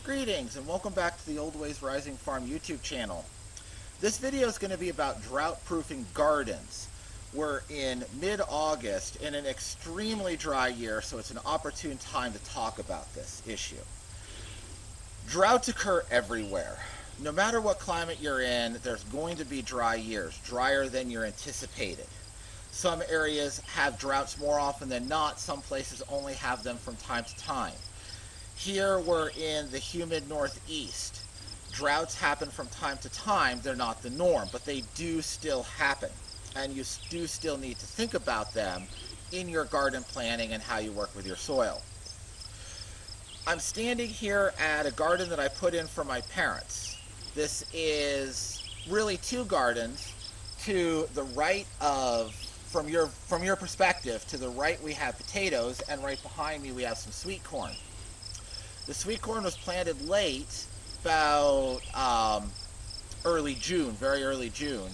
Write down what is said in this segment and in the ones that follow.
Greetings and welcome back to the Old Ways Rising Farm YouTube channel. This video is going to be about drought-proofing gardens. We're in mid-August in an extremely dry year, so it's an opportune time to talk about this issue. Droughts occur everywhere. No matter what climate you're in, there's going to be dry years, drier than you're anticipated. Some areas have droughts more often than not. Some places only have them from time to time. Here we're in the humid northeast. Droughts happen from time to time. They're not the norm, but they do still happen. And you do still need to think about them in your garden planning and how you work with your soil. I'm standing here at a garden that I put in for my parents. This is really two gardens. To the right of, from your perspective, to the right we have potatoes, and right behind me we have some sweet corn. The sweet corn was planted late, about early June, very early June,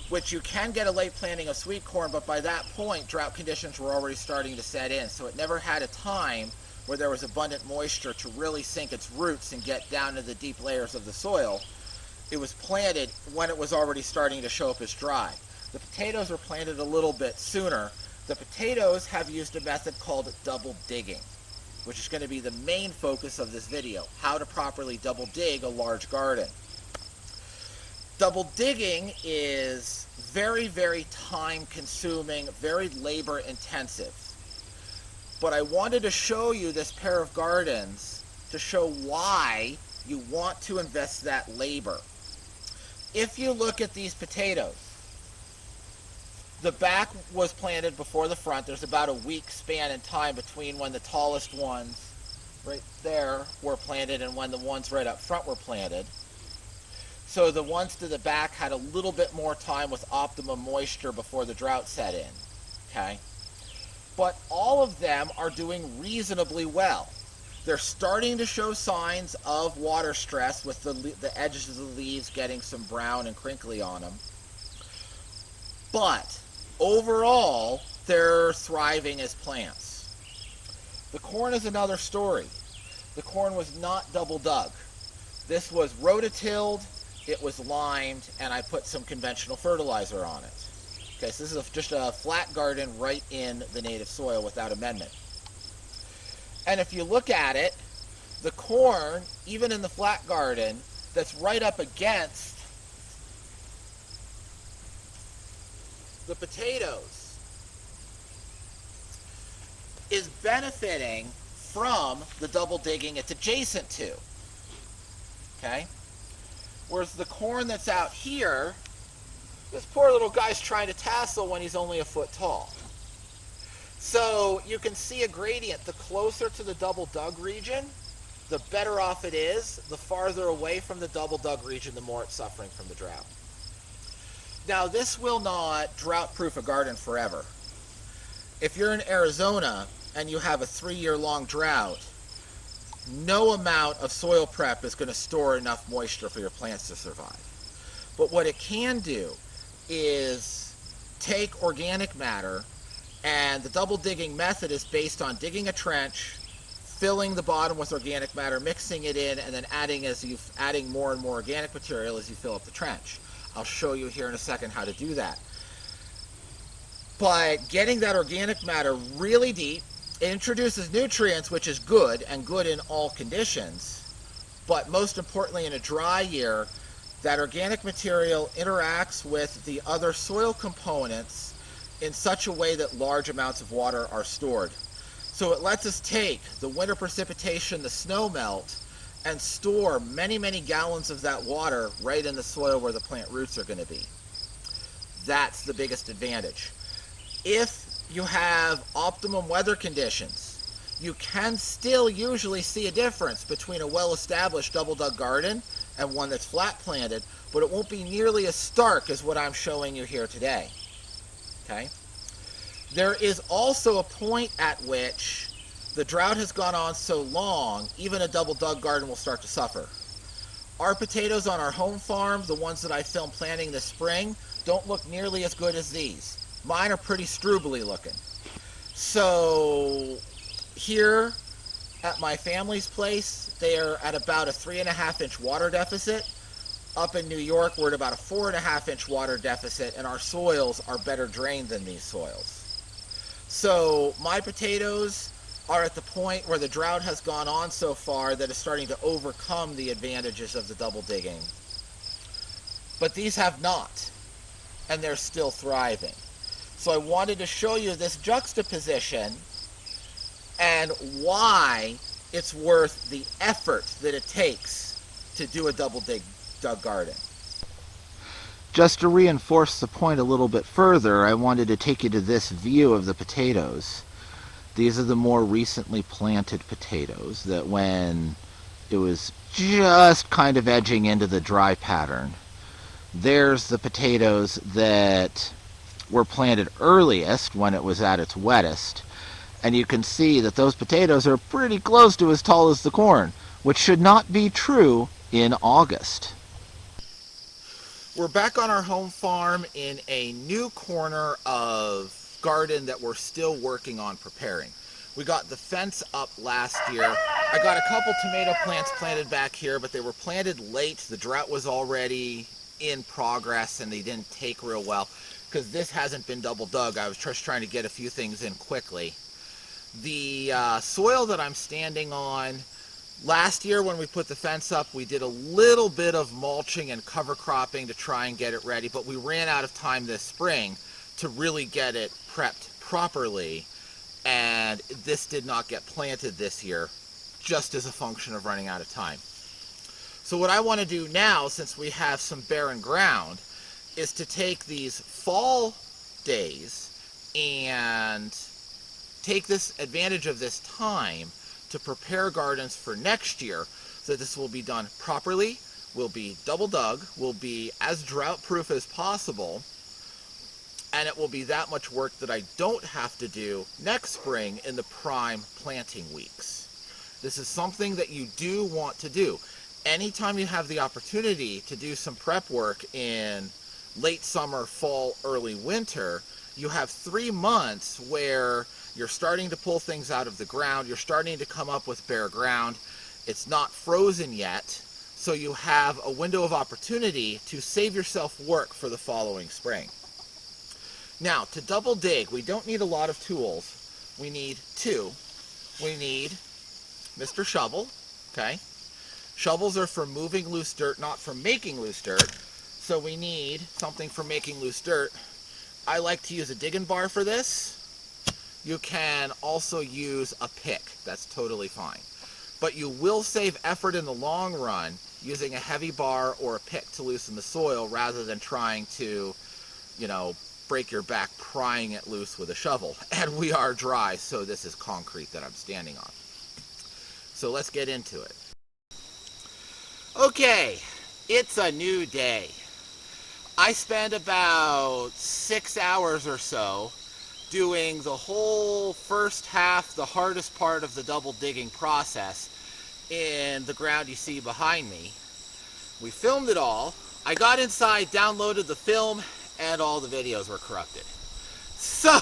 which you can get a late planting of sweet corn, but by that point, drought conditions were already starting to set in, so it never had a time where there was abundant moisture to really sink its roots and get down to the deep layers of the soil. It was planted when it was already starting to show up as dry. The potatoes were planted a little bit sooner. The potatoes have used a method called double digging, which is going to be the main focus of this video, how to properly double dig a large garden. Double digging is very, very time consuming, very labor intensive. But I wanted to show you this pair of gardens to show why you want to invest that labor. If you look at these potatoes, the back was planted before the front. There's about a week span in time between when the tallest ones right there were planted and when the ones right up front were planted. So the ones to the back had a little bit more time with optimum moisture before the drought set in. Okay? But all of them are doing reasonably well. They're starting to show signs of water stress with the edges of the leaves getting some brown and crinkly on them. But overall, they're thriving as plants. The corn is another story. The corn was not double dug. This was rototilled, it was limed, and I put some conventional fertilizer on it. Okay, so this is just a flat garden right in the native soil without amendment. And if you look at it, the corn, even in the flat garden, that's right up against the potatoes, is benefiting from the double digging it's adjacent to. Okay? Whereas the corn that's out here, this poor little guy's trying to tassel when he's only a foot tall. So you can see a gradient. The closer to the double dug region, the better off it is. The farther away from the double dug region, the more it's suffering from the drought. Now, this will not drought-proof a garden forever. If you're in Arizona and you have a 3-year-long drought, no amount of soil prep is going to store enough moisture for your plants to survive. But what it can do is take organic matter, and the double digging method is based on digging a trench, filling the bottom with organic matter, mixing it in, and then adding more and more organic material as you fill up the trench. I'll show you here in a second how to do that. But getting that organic matter really deep, it introduces nutrients, which is good, and good in all conditions. But most importantly, in a dry year, that organic material interacts with the other soil components in such a way that large amounts of water are stored. So it lets us take the winter precipitation, the snow melt, and store many, many gallons of that water right in the soil where the plant roots are going to be. That's the biggest advantage. If you have optimum weather conditions, you can still usually see a difference between a well-established double-dug garden and one that's flat planted, but it won't be nearly as stark as what I'm showing you here today. Okay? There is also a point at which the drought has gone on so long, even a double-dug garden will start to suffer. Our potatoes on our home farm, the ones that I filmed planting this spring, don't look nearly as good as these. Mine are pretty strubly looking. So here at my family's place, they're at about a 3.5-inch water deficit. Up in New York, we're at about a 4.5-inch water deficit, and our soils are better drained than these soils. So my potatoes are at the point where the drought has gone on so far that it's starting to overcome the advantages of the double digging. But these have not, and they're still thriving. So I wanted to show you this juxtaposition and why it's worth the effort that it takes to do a double dug garden. Just to reinforce the point a little bit further, I wanted to take you to this view of the potatoes. These are the more recently planted potatoes that when it was just kind of edging into the dry pattern. There's the potatoes that were planted earliest when it was at its wettest. And you can see that those potatoes are pretty close to as tall as the corn, which should not be true in August. We're back on our home farm in a new corner of garden that we're still working on preparing. We got the fence up last year. I got a couple tomato plants planted back here, but they were planted late. The drought was already in progress and they didn't take real well because this hasn't been double dug. I was just trying to get a few things in quickly. The soil that I'm standing on, last year when we put the fence up, we did a little bit of mulching and cover cropping to try and get it ready, but we ran out of time this spring to really get it prepped properly, and this did not get planted this year just as a function of running out of time. So what I want to do now, since we have some barren ground, is to take these fall days and take this advantage of this time to prepare gardens for next year, so that this will be done properly, will be double dug, will be as drought proof as possible, and it will be that much work that I don't have to do next spring in the prime planting weeks. This is something that you do want to do. Anytime you have the opportunity to do some prep work in late summer, fall, early winter, you have 3 months where you're starting to pull things out of the ground, you're starting to come up with bare ground, it's not frozen yet, so you have a window of opportunity to save yourself work for the following spring. Now, to double dig, we don't need a lot of tools. We need two. We need Mr. Shovel, okay? Shovels are for moving loose dirt, not for making loose dirt. So we need something for making loose dirt. I like to use a digging bar for this. You can also use a pick. That's totally fine. But you will save effort in the long run using a heavy bar or a pick to loosen the soil rather than trying to, break your back prying it loose with a shovel. And we are dry, so this is concrete that I'm standing on. So let's get into it. Okay, it's a new day. I spent about 6 hours or so doing the whole first half, the hardest part of the double digging process in the ground you see behind me. We filmed it all. I got inside, downloaded the film, and all the videos were corrupted. So,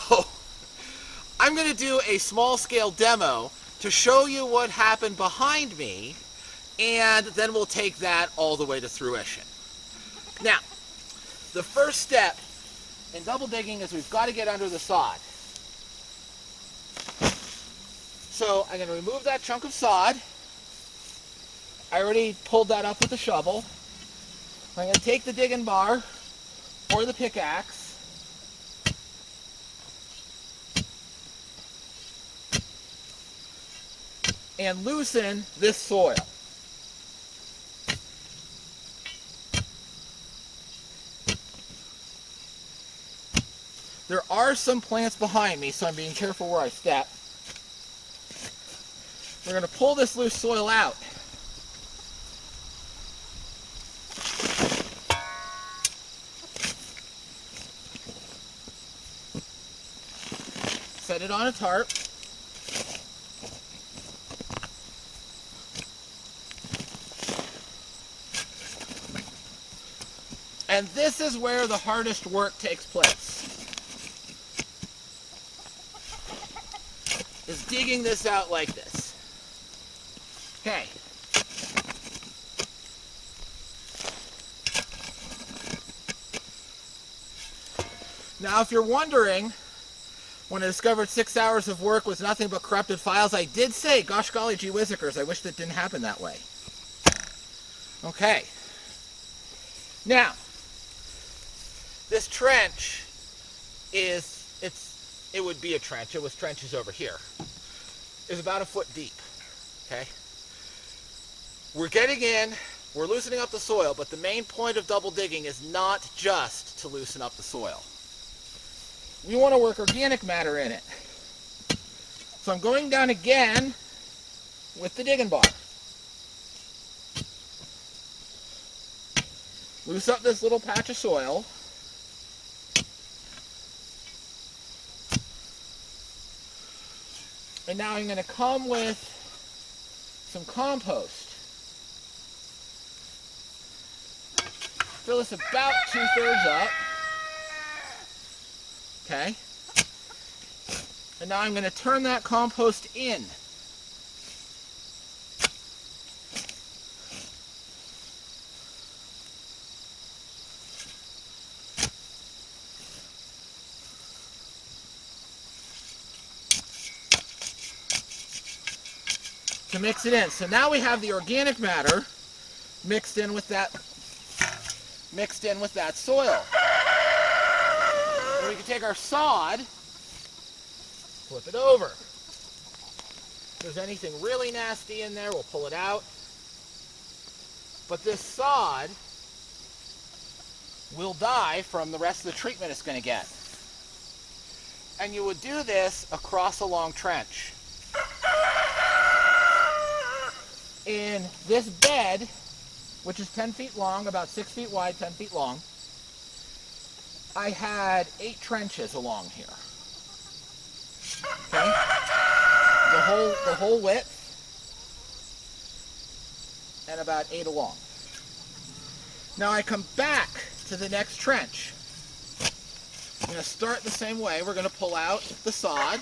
I'm going to do a small-scale demo to show you what happened behind me, and then we'll take that all the way to fruition. Now, the first step in double digging is we've got to get under the sod. So I'm going to remove that chunk of sod. I already pulled that up with the shovel. I'm going to take the digging bar or the pickaxe and loosen this soil. There are some plants behind me, so I'm being careful where I step. We're going to pull this loose soil out. Set it on a tarp. And this is where the hardest work takes place. Is digging this out like this. Okay, Now, if you're wondering, when I discovered 6 hours of work was nothing but corrupted files, I did say, gosh golly gee whizzikers, I wish that didn't happen that way. Okay. Now, this trench it would be a trench. It was trenches over here. It's about 1 foot deep. Okay. We're getting in, we're loosening up the soil, but the main point of double digging is not just to loosen up the soil. We want to work organic matter in it. So I'm going down again with the digging bar. Loose up this little patch of soil. And now I'm going to come with some compost. Fill this about 2/3 up. Okay. And now I'm going to turn that compost in. To mix it in. So now we have the organic matter mixed in with that soil. And we can take our sod, flip it over. If there's anything really nasty in there, we'll pull it out. But this sod will die from the rest of the treatment it's going to get. And you would do this across a long trench. In this bed, which is 10 feet long, about 6 feet wide, 10 feet long, I had 8 trenches along here. Okay? The whole width, and about 8 along. Now I come back to the next trench. I'm going to start the same way. We're going to pull out the sod.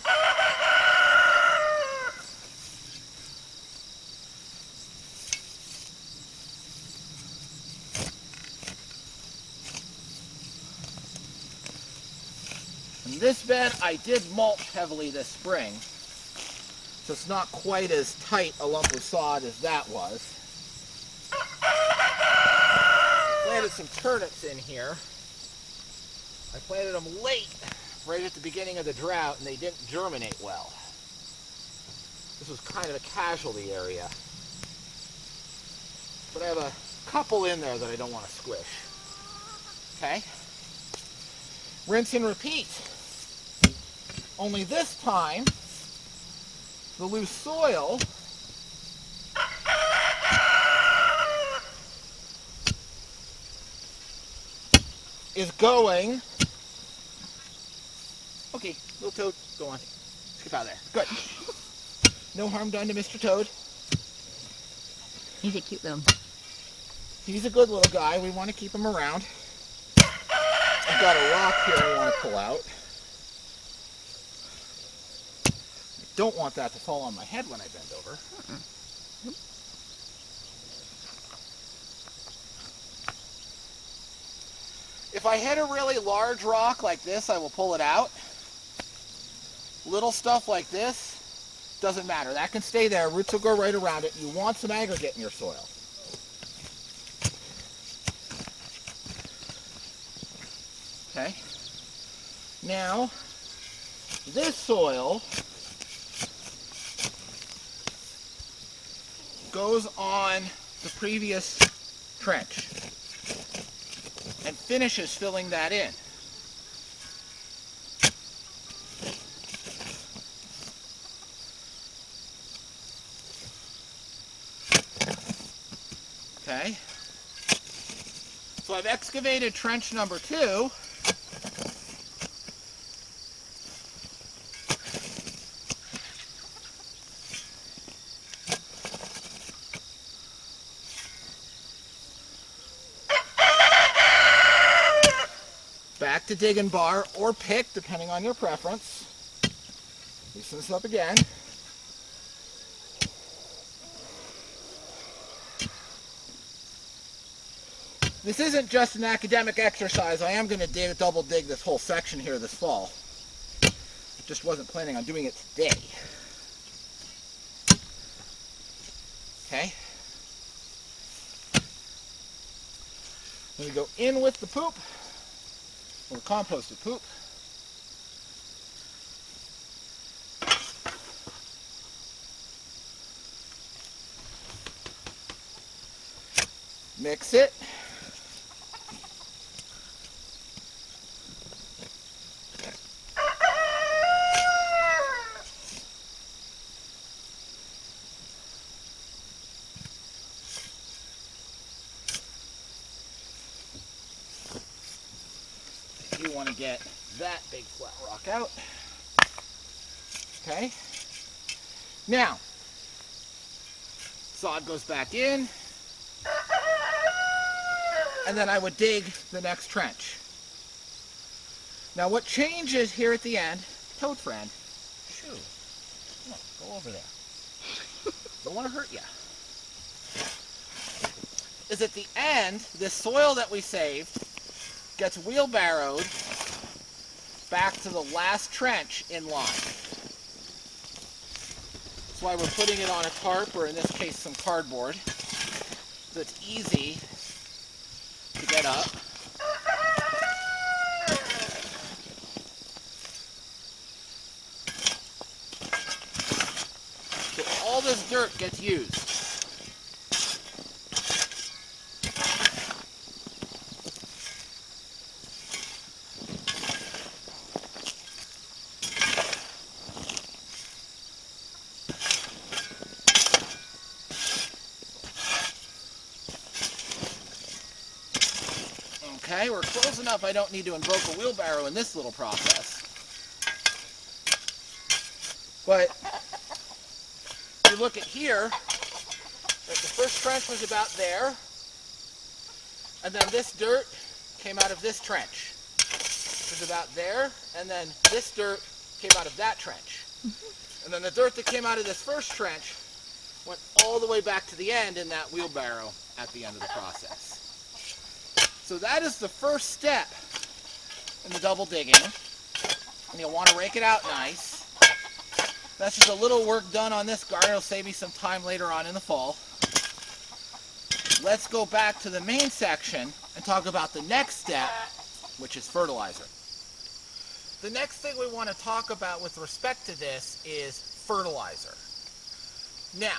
In this bed, I did mulch heavily this spring, so it's not quite as tight a lump of sod as that was. Planted some turnips in here. I planted them late, right at the beginning of the drought, and they didn't germinate well. This was kind of a casualty area. But I have a couple in there that I don't want to squish. Okay? Rinse and repeat. Only this time, the loose soil is going. Okay, little toad, go on. Skip out of there. Good. No harm done to Mr. Toad. He's a cute little. He's a good little guy. We want to keep him around. I've got a rock here I want to pull out. I don't want that to fall on my head when I bend over. If I hit a really large rock like this, I will pull it out. Little stuff like this doesn't matter. That can stay there. Roots will go right around it. You want some aggregate in your soil. Okay. Now, this soil goes on the previous trench and finishes filling that in. Okay. So I've excavated trench number 2. Back to digging bar or pick, depending on your preference. Loosen this up again. This isn't just an academic exercise. I am going to double dig this whole section here this fall. Just wasn't planning on doing it today. Okay. Then we go in with the poop, or composted poop. Mix it. You want to get that big flat rock out. Okay. Now, sod goes back in. And then I would dig the next trench. Now what changes here at the end, toad friend, shoo, come on, go over there. Don't want to hurt you. Is at the end, this soil that we saved gets wheelbarrowed back to the last trench in line. That's why we're putting it on a tarp, or in this case some cardboard, so it's easy to get up. So all this dirt gets used. Okay, we're close enough I don't need to invoke a wheelbarrow in this little process. But if you look at here, the first trench was about there, and then this dirt came out of this trench. It was about there, and then this dirt came out of that trench. And then the dirt that came out of this first trench went all the way back to the end in that wheelbarrow at the end of the process. So that is the first step in the double digging, and you'll want to rake it out nice. That's just a little work done on this garden. It'll save me some time later on in the fall. Let's go back to the main section and talk about the next step, which is fertilizer. The next thing we want to talk about with respect to this is fertilizer. Now,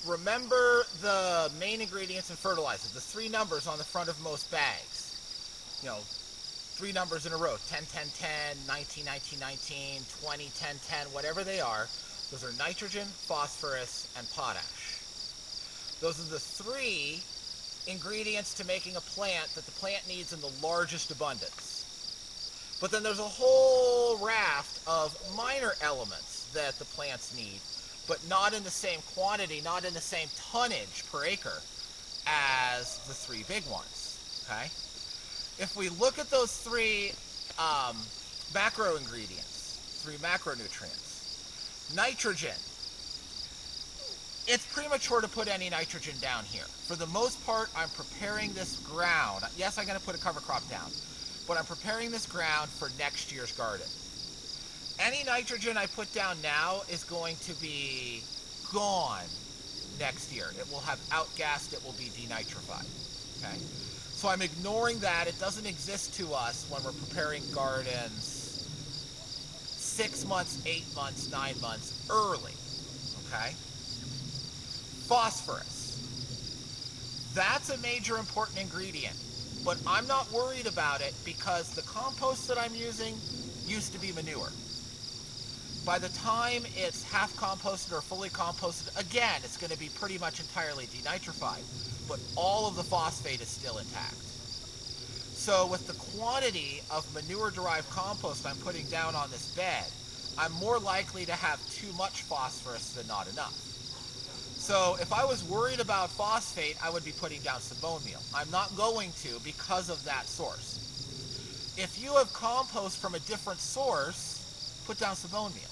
remember the main ingredients in fertilizer, the three numbers on the front of most bags. You know, three numbers in a row, 10, 10, 10, 19, 19, 19, 20, 10, 10, whatever they are. Those are nitrogen, phosphorus, and potash. Those are the three ingredients to making a plant that the plant needs in the largest abundance. But then there's a whole raft of minor elements that the plants need, but not in the same quantity, not in the same tonnage per acre as the three big ones, okay? If we look at those three macro ingredients, three macronutrients, nitrogen, it's premature to put any nitrogen down here. For the most part, I'm preparing this ground. Yes, I'm going to put a cover crop down, but I'm preparing this ground for next year's garden. Any nitrogen I put down now is going to be gone next year. It will have outgassed, it will be denitrified, okay? So I'm ignoring that. It doesn't exist to us when we're preparing gardens 6 months, 8 months, 9 months early, okay? Phosphorus. That's a major important ingredient, but I'm not worried about it because the compost that I'm using used to be manure. By the time it's half composted or fully composted, again, it's going to be pretty much entirely denitrified, but all of the phosphate is still intact. So with the quantity of manure-derived compost I'm putting down on this bed, I'm more likely to have too much phosphorus than not enough. So if I was worried about phosphate, I would be putting down some bone meal. I'm not going to because of that source. If you have compost from a different source, put down some bone meal.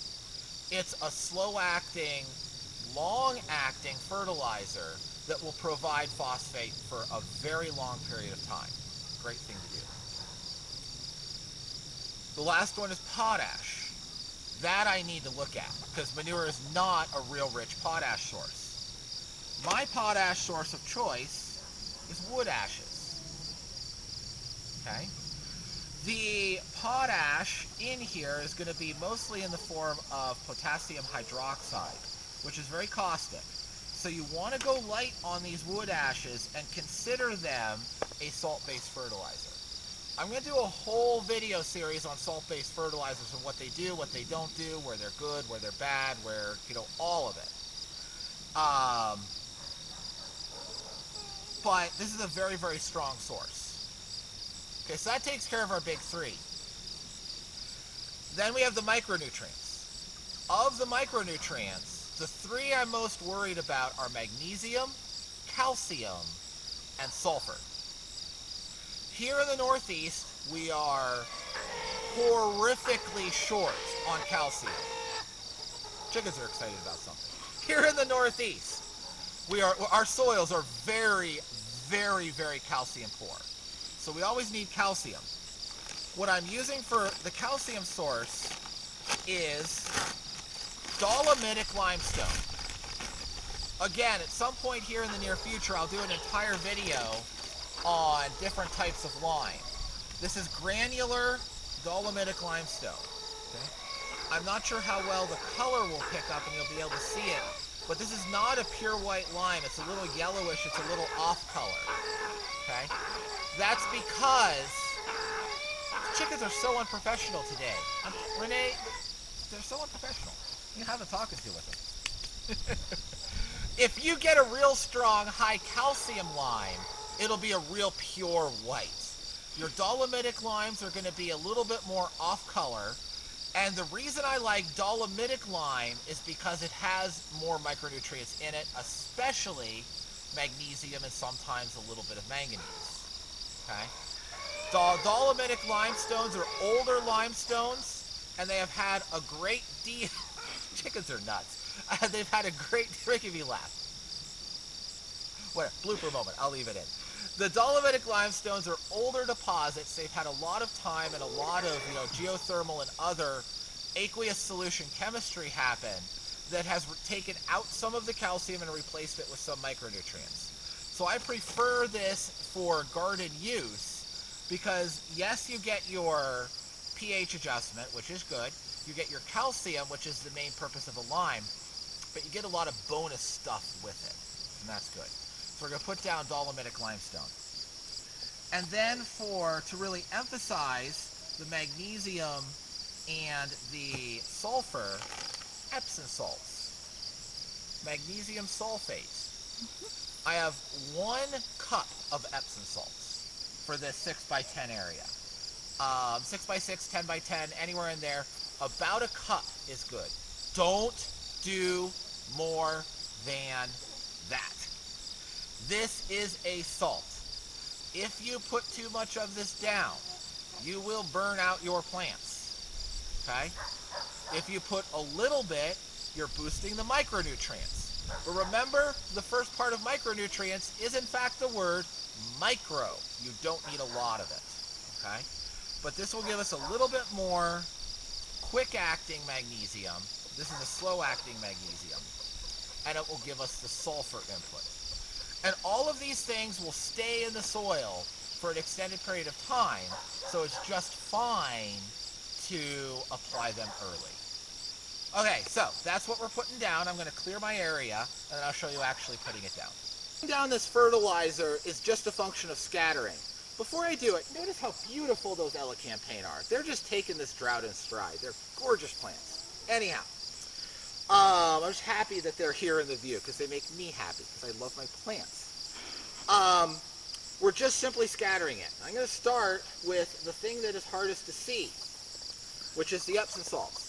It's a slow-acting, long-acting fertilizer that will provide phosphate for a very long period of time. Great thing to do. The last one is potash. That I need to look at because manure is not a real rich potash source. My potash source of choice is wood ashes. Okay? The potash in here is going to be mostly in the form of potassium hydroxide, which is very caustic. So you want to go light on these wood ashes and consider them a salt-based fertilizer. I'm going to do a whole video series on salt-based fertilizers and what they do, what they don't do, where they're good, where they're bad, where, all of it. But this is a very, very strong source. Okay, so that takes care of our big three. Then we have the micronutrients. Of the micronutrients, the three I'm most worried about are magnesium, calcium, and sulfur. Here in the Northeast, we are horrifically short on calcium. Chickens are excited about something. Here in the Northeast, our soils are very, very, very calcium poor. So we always need calcium. What I'm using for the calcium source is dolomitic limestone. Again, at some point here in the near future, I'll do an entire video on different types of lime. This is granular dolomitic limestone. Okay? I'm not sure how well the color will pick up and you'll be able to see it, but this is not a pure white lime. It's a little yellowish, it's a little off color. Okay? That's because chickens are so unprofessional today. Renee, they're so unprofessional. You have a talking to with them. If you get a real strong, high calcium lime, it'll be a real pure white. Your dolomitic limes are going to be a little bit more off color. And the reason I like dolomitic lime is because it has more micronutrients in it, especially magnesium and sometimes a little bit of manganese. Okay? Dolomitic limestones are older limestones, and they have had a great deal. Chickens are nuts. They've had a great. Making me laugh. What a blooper moment. I'll leave it in. The dolomitic limestones are older deposits. They've had a lot of time and a lot of geothermal and other aqueous solution chemistry happen that has taken out some of the calcium and replaced it with some micronutrients. So I prefer this for garden use because, yes, you get your pH adjustment, which is good. You get your calcium, which is the main purpose of a lime, but you get a lot of bonus stuff with it, and that's good. So we're going to put down dolomitic limestone. And then to really emphasize the magnesium and the sulfur, Epsom salts. Magnesium sulfate. I have 1 cup of Epsom salts for this 6x10 area. 6x6, 10x10, anywhere in there. About a cup is good. Don't do more than that. This is a salt. If you put too much of this down, you will burn out your plants. Okay? If you put a little bit, you're boosting the micronutrients. But remember, the first part of micronutrients is in fact the word micro. You don't need a lot of it. Okay? But this will give us a little bit more quick-acting magnesium. This is a slow-acting magnesium. And it will give us the sulfur input. And all of these things will stay in the soil for an extended period of time, so it's just fine to apply them early. Okay, so that's what we're putting down. I'm going to clear my area, and then I'll show you actually putting it down. Putting down this fertilizer is just a function of scattering. Before I do it, notice how beautiful those elecampane are. They're just taking this drought in stride. They're gorgeous plants. Anyhow, I'm just happy that they're here in the view because they make me happy because I love my plants. We're just simply scattering it. I'm going to start with the thing that is hardest to see, which is the Epsom salts.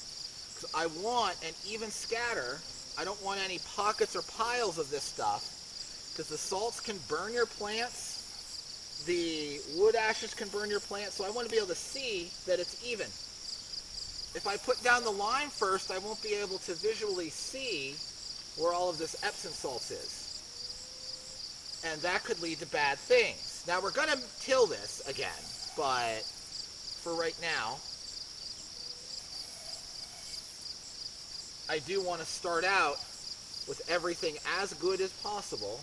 Because I want an even scatter. I don't want any pockets or piles of this stuff because the salts can burn your plants. The wood ashes can burn your plants, so I want to be able to see that it's even. If I put down the lime first, I won't be able to visually see where all of this Epsom salts is. and that could lead to bad things. Now we're going to till this again, but for right now, I do want to start out with everything as good as possible.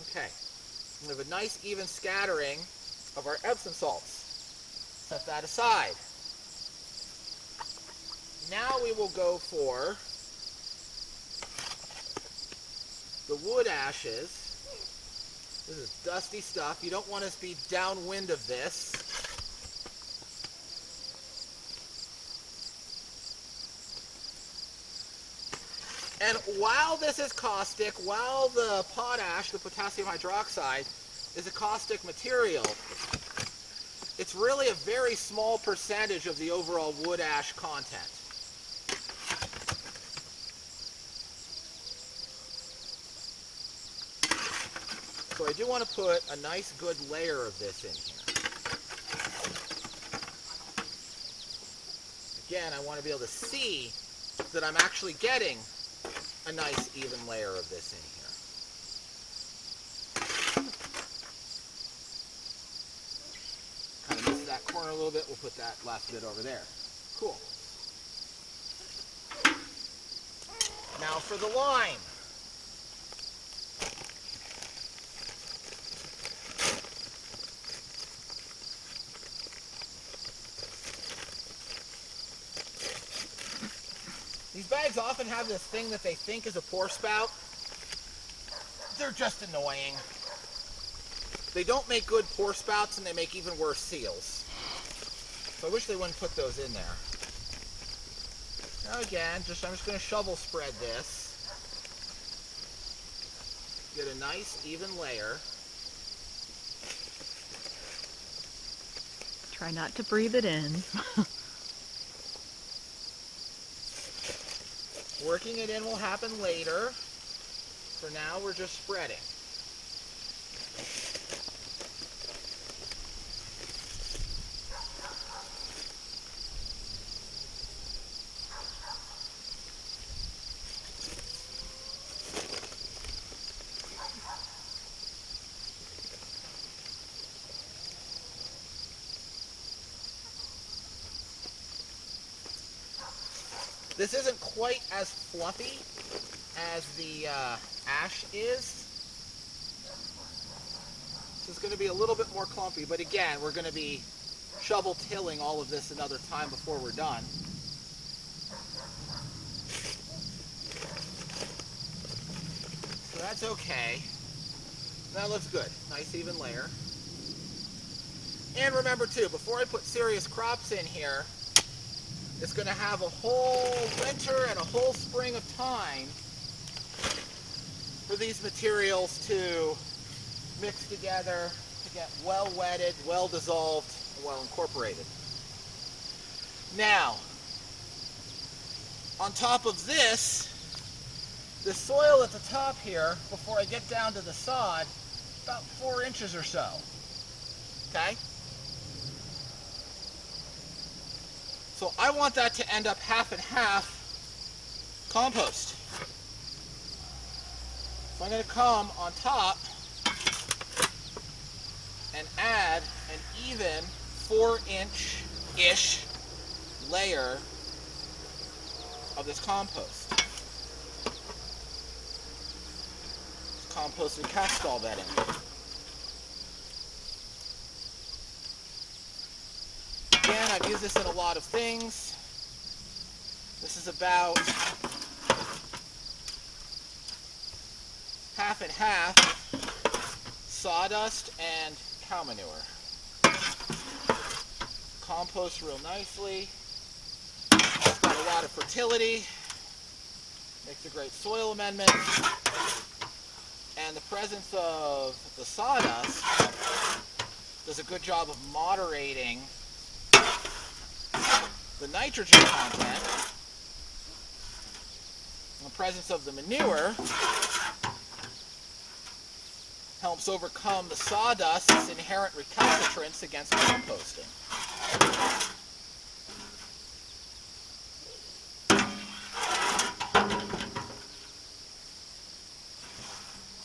Okay, we have a nice even scattering of our Epsom salts. Set that aside. Now we will go for the wood ashes. This is dusty stuff. You don't want to be downwind of this. And while this is caustic, while the potash, the potassium hydroxide, is a caustic material, it's really a very small percentage of the overall wood ash content. So I do want to put a nice good layer of this in here. Again, I want to be able to see that I'm actually getting a nice even layer of this in here. Kind of miss that corner a little bit. We'll put that last bit over there. Cool. Now for the lime. These bags often have this thing that they think is a pour spout. They're just annoying. They don't make good pour spouts, and they make even worse seals. So I wish they wouldn't put those in there. Now again, I'm just going to shovel spread this. Get a nice even layer. Try not to breathe it in. Working it in will happen later. For now, we're just spreading. This isn't quite as fluffy as the ash is. This is going to be a little bit more clumpy, but again, we're going to be shovel tilling all of this another time before we're done. So that's okay. That looks good. Nice even layer. And remember too, before I put serious crops in here, it's going to have a whole winter and a whole spring of time for these materials to mix together, to get well wetted, well dissolved, and well incorporated. Now, on top of this, the soil at the top here, before I get down to the sod, about 4 inches or so. Okay? So I want that to end up half and half compost. So I'm going to come on top and add an even 4-inch-ish layer of this compost. It's composted castall bedding. Again, I've used this in a lot of things. This is about half and half sawdust and cow manure. Compost real nicely. It's got a lot of fertility. Makes a great soil amendment. And the presence of the sawdust does a good job of moderating the nitrogen content. And the presence of the manure helps overcome the sawdust's inherent recalcitrance against composting.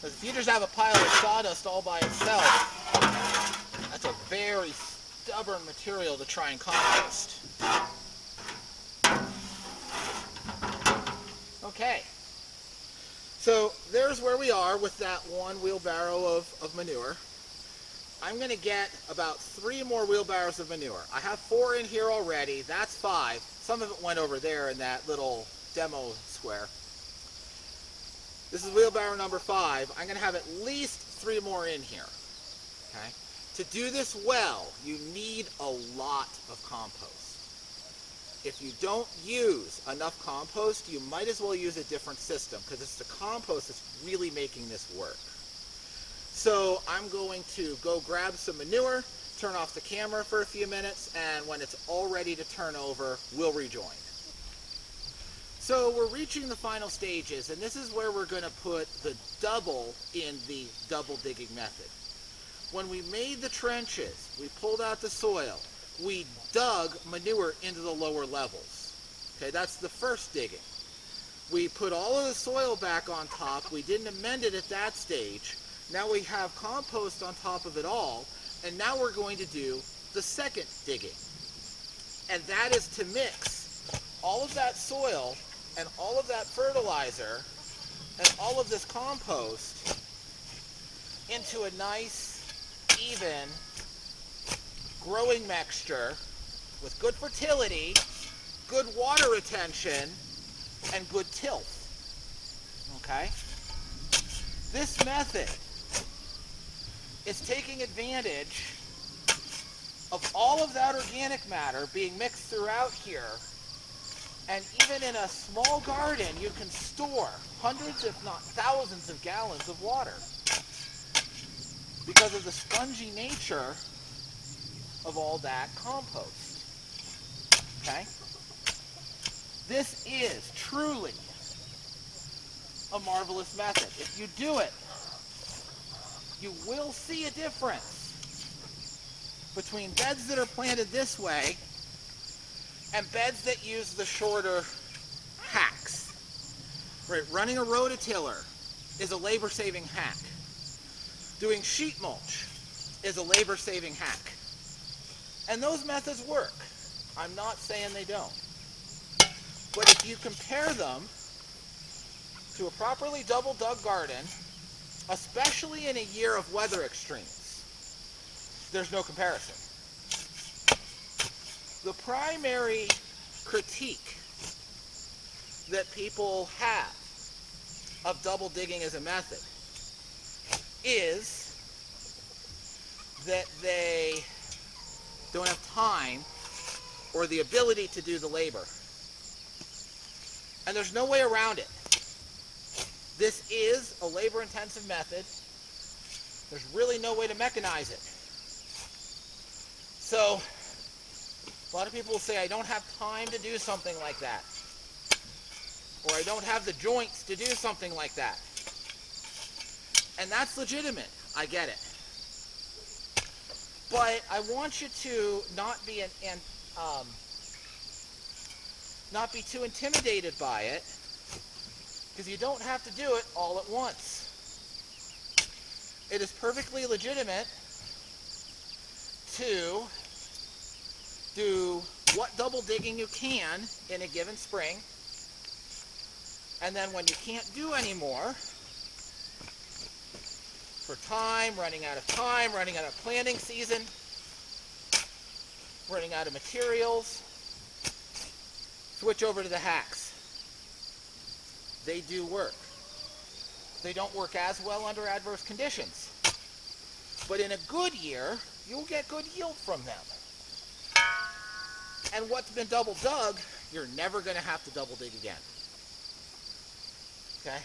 Because if you just have a pile of sawdust all by itself, that's a very stubborn material to try and compost. Okay, so there's where we are with that one wheelbarrow of manure. I'm going to get about 3 more wheelbarrows of manure. I have 4 in here already. That's 5. Some of it went over there in that little demo square. This is wheelbarrow number 5. I'm going to have at least 3 more in here. Okay? To do this well, you need a lot of compost. If you don't use enough compost, you might as well use a different system, because it's the compost that's really making this work. So I'm going to go grab some manure, turn off the camera for a few minutes, and when it's all ready to turn over, we'll rejoin. So we're reaching the final stages, and this is where we're going to put the double in the double digging method. When we made the trenches, we pulled out the soil, we dug manure into the lower levels. Okay, that's the first digging. We put all of the soil back on top, we didn't amend it at that stage. Now we have compost on top of it all, and now we're going to do the second digging. And that is to mix all of that soil and all of that fertilizer and all of this compost into a nice, even, growing mixture with good fertility, good water retention, and good tilth. Okay? This method is taking advantage of all of that organic matter being mixed throughout here, and even in a small garden you can store hundreds if not thousands of gallons of water because of the spongy nature of all that compost. Okay? This is truly a marvelous method. If you do it, you will see a difference between beds that are planted this way and beds that use the shorter hacks. Right, running a rototiller is a labor-saving hack. Doing sheet mulch is a labor-saving hack. And those methods work. I'm not saying they don't. But if you compare them to a properly double-dug garden, especially in a year of weather extremes, there's no comparison. The primary critique that people have of double digging as a method is that they don't have time or the ability to do the labor. And there's no way around it. This is a labor-intensive method. There's really no way to mechanize it. So, a lot of people will say, I don't have time to do something like that. Or I don't have the joints to do something like that. And that's legitimate. I get it. But I want you to not be not be too intimidated by it, because you don't have to do it all at once. It is perfectly legitimate to do what double digging you can in a given spring, and then when you can't do anymore, for time, running out of planting season, running out of materials, switch over to the hacks. They do work. They don't work as well under adverse conditions. But in a good year, you'll get good yield from them. And what's been double dug, you're never going to have to double dig again. Okay?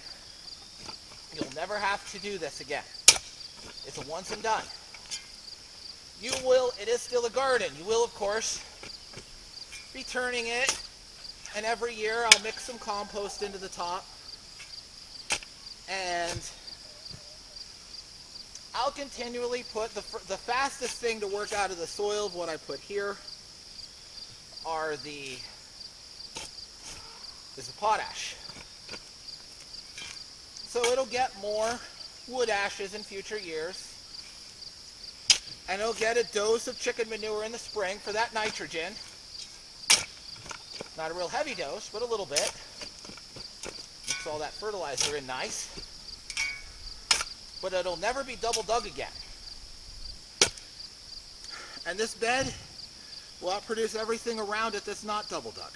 You'll never have to do this again. It's a once and done. You will, it is still a garden. You will, of course, be turning it, and every year I'll mix some compost into the top, and I'll continually put the fastest thing to work out of the soil of what I put here is the potash. So it'll get more wood ashes in future years. And it'll get a dose of chicken manure in the spring for that nitrogen. Not a real heavy dose, but a little bit. Mix all that fertilizer in nice. But it'll never be double dug again. And this bed will outproduce everything around it that's not double dug.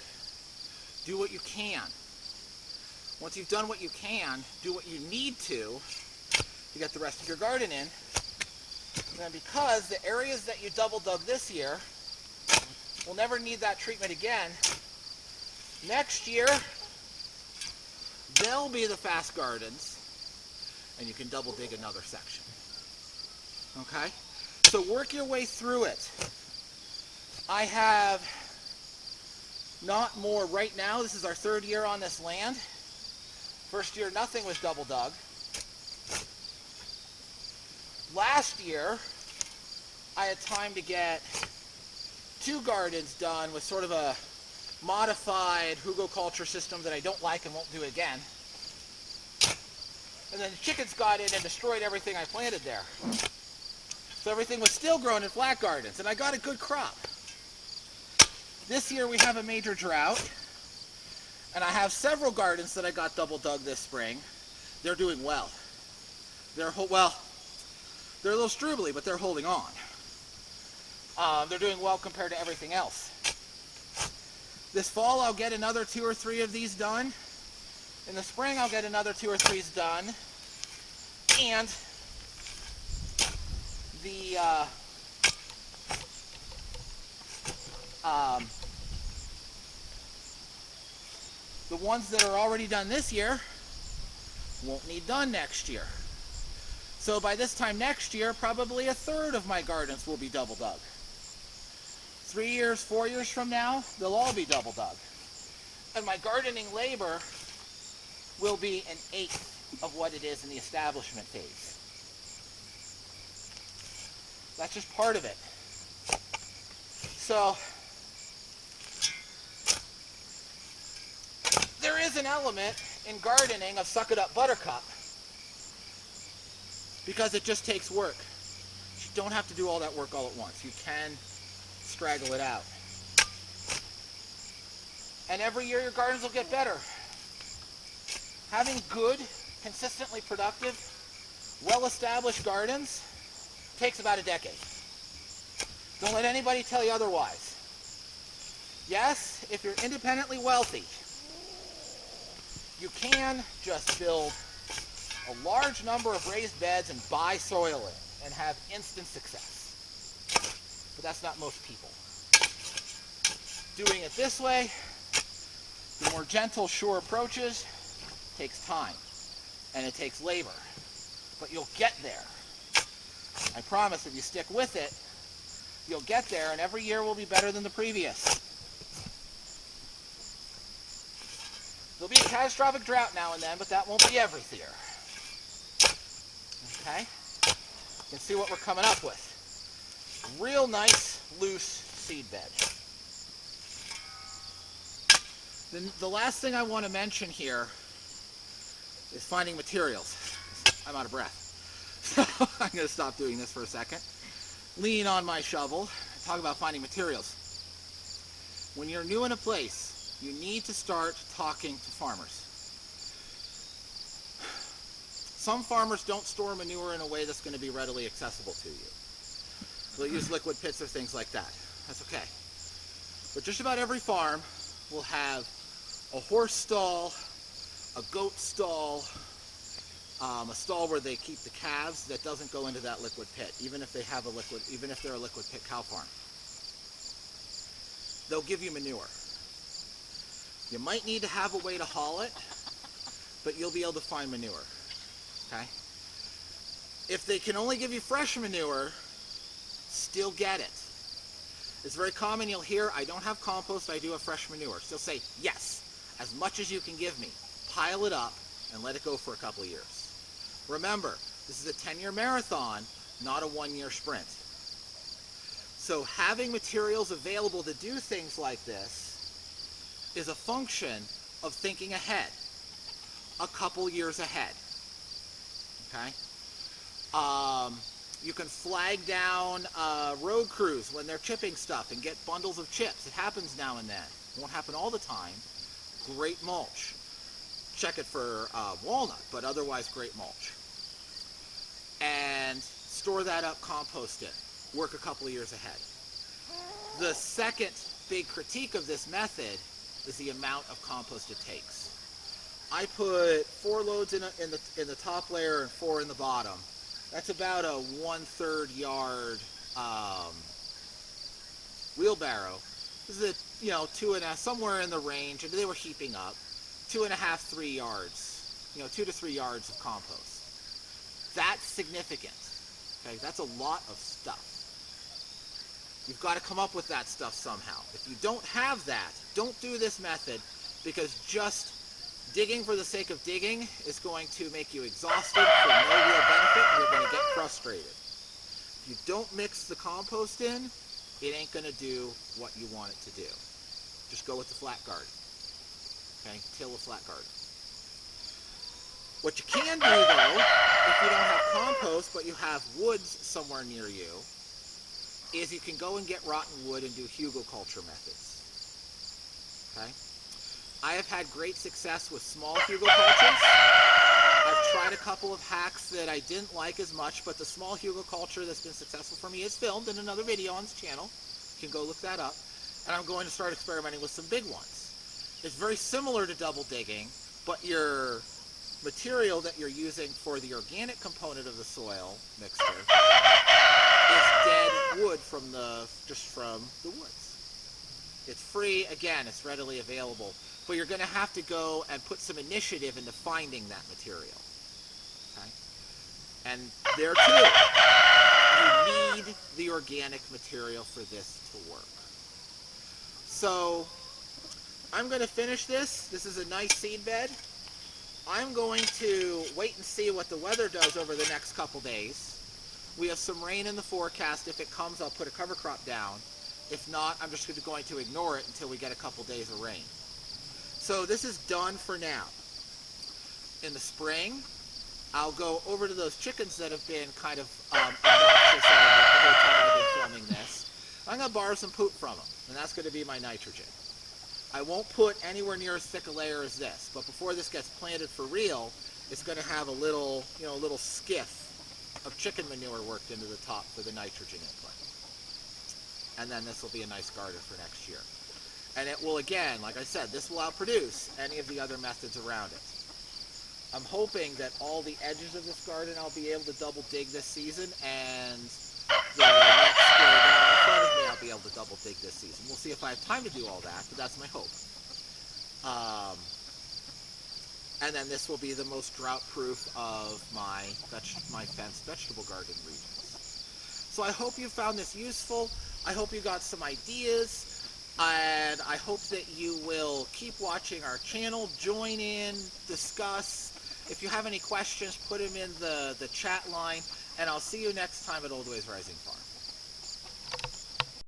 Do what you can. Once you've done what you can, do what you need to get the rest of your garden in. And because the areas that you double dug this year will never need that treatment again, next year they'll be the fast gardens and you can double dig another section. Okay? So work your way through it. I have not more right now. This is our third year on this land. First year nothing was double dug. Last year, I had time to get 2 gardens done with sort of a modified hugelculture system that I don't like and won't do again. And then the chickens got in and destroyed everything I planted there. So everything was still grown in flat gardens, and I got a good crop. This year we have a major drought, and I have several gardens that I got double dug this spring. They're doing well. They're a little struggly, but they're holding on. They're doing well compared to everything else. This fall, I'll get another 2 or 3 of these done. In the spring, I'll get another 2 or 3 done. And the ones that are already done this year won't need done next year. So by this time next year, probably a third of my gardens will be double dug. 3 years, 4 years from now, they'll all be double dug. And my gardening labor will be an eighth of what it is in the establishment phase. That's just part of it. So there is an element in gardening of suck it up buttercup, because it just takes work. You don't have to do all that work all at once. You can straggle it out. And every year your gardens will get better. Having good, consistently productive, well-established gardens takes about a decade. Don't let anybody tell you otherwise. Yes, if you're independently wealthy, you can just build a large number of raised beds and buy soil in and have instant success. But that's not most people. Doing it this way, the more gentle, sure approaches, takes time and it takes labor. But you'll get there. I promise if you stick with it, you'll get there, and every year will be better than the previous. There'll be a catastrophic drought now and then, but that won't be every year. Okay? You can see what we're coming up with. Real nice, loose seed bed. The last thing I want to mention here is finding materials. I'm out of breath. So I'm going to stop doing this for a second. Lean on my shovel. Talk about finding materials. When you're new in a place, you need to start talking to farmers. Some farmers don't store manure in a way that's going to be readily accessible to you. They'll use liquid pits or things like that. That's okay. But just about every farm will have a horse stall, a goat stall, a stall where they keep the calves that doesn't go into that liquid pit, even if they're a liquid pit cow farm. They'll give you manure. You might need to have a way to haul it, but you'll be able to find manure. Okay? If they can only give you fresh manure, still get it. It's very common you'll hear, I don't have compost, I do have fresh manure. Still say, yes, as much as you can give me. Pile it up and let it go for a couple of years. Remember, this is a 10-year marathon, not a 1-year sprint. So having materials available to do things like this is a function of thinking ahead, a couple years ahead. Okay? You can flag down road crews when they're chipping stuff and get bundles of chips. It happens now and then. It won't happen all the time. Great mulch. Check it for walnut, but otherwise great mulch. And store that up, compost it. Work a couple of years ahead. The second big critique of this method is the amount of compost it takes. I put 4 loads in the top layer and 4 in the bottom. That's about a 1/3 yard wheelbarrow. This is 2.5, somewhere in the range, and they were heaping up. 2.5, 3 yards. 2 to 3 yards of compost. That's significant. Okay, that's a lot of stuff. You've got to come up with that stuff somehow. If you don't have that, don't do this method, because just digging for the sake of digging is going to make you exhausted for no real benefit, and you're going to get frustrated. If you don't mix the compost in, it ain't going to do what you want it to do. Just go with the flat garden. Okay, till a flat garden. What you can do, though, if you don't have compost but you have woods somewhere near you, is you can go and get rotten wood and do hugelkultur methods. Okay? I have had great success with small hugelkulturs. I've tried a couple of hacks that I didn't like as much, but the small hugelkultur that's been successful for me is filmed in another video on this channel. You can go look that up. And I'm going to start experimenting with some big ones. It's very similar to double digging, but your material that you're using for the organic component of the soil mixture is dead wood from the woods. It's free, again, it's readily available, but you're going to have to go and put some initiative into finding that material. Okay? And there too, you need the organic material for this to work. So I'm going to finish this. This is a nice seed bed. I'm going to wait and see what the weather does over the next couple days. We have some rain in the forecast. If it comes, I'll put a cover crop down. If not, I'm just going to ignore it until we get a couple days of rain. So this is done for now. In the spring, I'll go over to those chickens that have been kind of obnoxious the whole time I've been filming this. I'm going to borrow some poop from them, and that's going to be my nitrogen. I won't put anywhere near as thick a layer as this, but before this gets planted for real, it's going to have a little skiff of chicken manure worked into the top for the nitrogen input. And then this will be a nice garden for next year. And it will, again, like I said, this will outproduce any of the other methods around it. I'm hoping that all the edges of this garden I'll be able to double dig this season, and the next square down in front of me I'll be able to double dig this season. We'll see if I have time to do all that, but that's my hope. And then this will be the most drought-proof of my fenced vegetable garden regions. So I hope you found this useful. I hope you got some ideas, and I hope that you will keep watching our channel, join in, discuss. If you have any questions, put them in the chat line, and I'll see you next time at Old Ways Rising Farm.